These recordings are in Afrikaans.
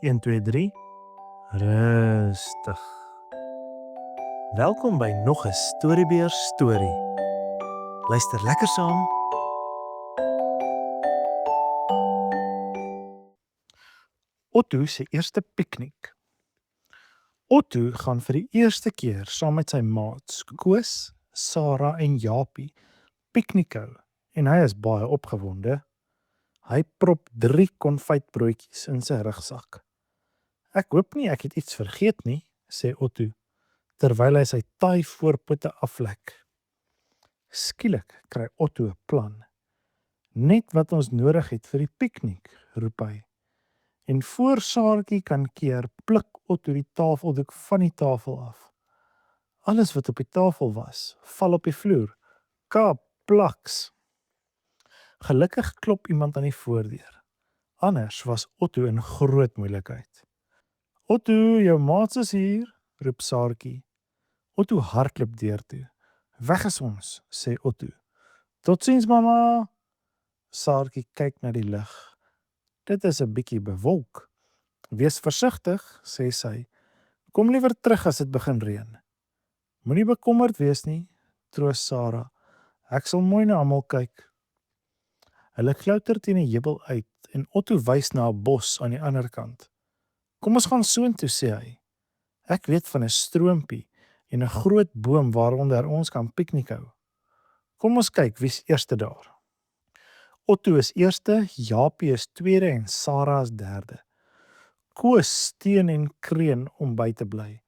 1, 2, 3. Rustig. Welkom by nog 'n Storiebeer storie. Luister lekker saam. Otto se eerste piknik. Otto gaan vir die eerste keer saam met sy maats Koos, Sarah en Japie piknik hou en hy is baie opgewonde. Hy prop 3 konfytbroodjies in sy rugsak. Ek hoop nie ek het iets vergeet nie, sê Otto, terwyl hy sy taai voorpote aflek. Skielik kry Otto 'n plan. Net wat ons nodig het vir die piknik, roep hy. En voor Saartjie kan keer, pluk Otto die tafeldoek van die tafel af. Alles wat op die tafel was, val op die vloer. Kaplaks! Gelukkig klop iemand aan die voordeur. Anders was Otto in groot moeilikheid. Otto, jou maats is hier, roep Saartjie. Otto hardloop deur toe. Weg is ons, sê Otto. Totsiens, mamma. Saartjie kyk na die lug. Dit is 'n bietjie bewolk. Wees versigtig, sê sy. Kom liewer terug as dit begin reën. Moenie bekommerd wees nie, troos Sarah. Ek sal mooi na almal kyk. Hulle klouter teen 'n heuwel uit en Otto wys na 'n bos aan die ander kant. Kom ons gaan soontoe, sê hy. Ek weet van 'n stroompie en 'n groot boom waaronder ons kan piknik hou. Kom ons kyk wie's eerste daar. Otto is eerste, Japie is tweede en Sarah is derde. Koos steun en kreun om by te bly.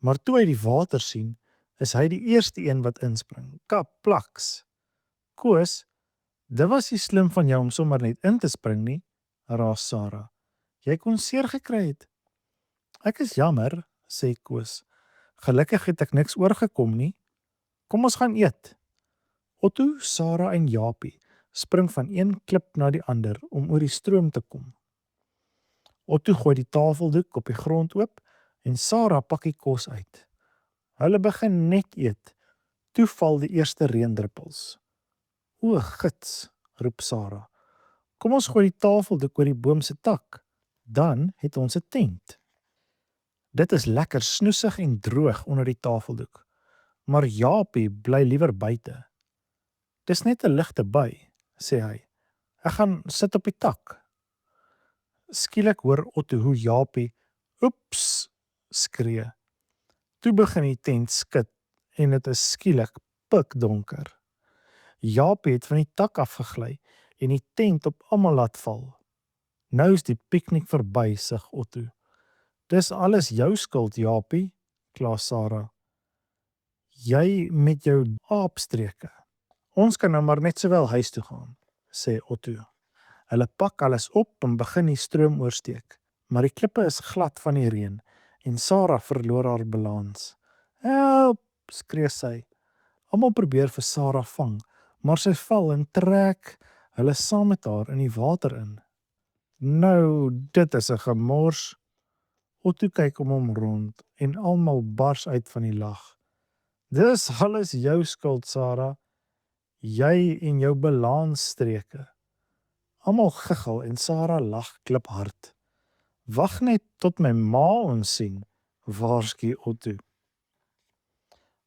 Maar toe hy die water sien, is hy die eerste een wat inspring. Kaplaks! Koos, dit was nie slim van jou om sommer net in te spring nie, raas Sarah. Jy kon seer gekry het. Ek is jammer, sê Koos. Gelukkig het ek niks oorgekom nie. Kom ons gaan eet. Otto, Sarah en Japie spring van een klip na die ander om oor die stroom te kom. Otto gooi die tafeldoek op die grond oop en Sarah pak die kos uit. Hulle begin net eet. Toe val die eerste reendruppels. O, gits, roep Sarah. Kom ons gooi die tafeldoek oor die boom se tak. Dan het ons 'n tent. Dit is lekker snoesig en droog onder die tafeldoek. Maar Japie bly liewer buite. Dis net 'n ligte bui, sê hy. Ek gaan sit op die tak. Skielik hoor Otto hoe Japie oeps skree. Toe begin die tent skud en dit is skielik pikdonker. Japie het van die tak afgegly en die tent op almal laat val. Nou is die piknik verby, sug Otto. Dis alles jou skuld, Japie, kla Sarah. Jy met jou aapstreke. Ons kan nou maar net sowel huis toe gaan, sê Otto. Hulle pak alles op en begin die stroom oorsteek, maar die klippe is glad van die reën en Sarah verloor haar balans. Help, skree sy. Almal probeer vir Sarah vang, maar sy val en trek hulle saam met haar in die water in. Nou, dit is 'n gemors. Otto kyk om hom rond en almal bars uit van die lag. Dis alles jou skuld, Sarah. Jy en jou balansstreke. Almal giggel en Sarah lag kliphard. Wag net tot my ma ons sien, waarsku Otto.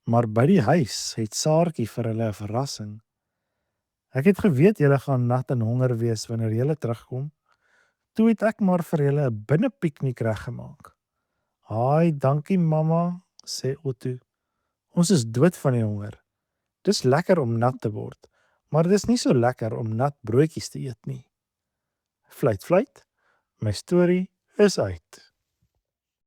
Maar by die huis het Saartjie vir hulle 'n verrassing. Ek het geweet julle gaan nat en honger wees wanneer julle terugkom. Toe het ek maar vir julle 'n binnepiknik reggemaak. Haai, dankie mamma, sê Otto. Ons is dood van die honger. Dis lekker om nat te word, maar dis nie so lekker om nat broodjies te eet nie. Fluit, fluit, my storie is uit.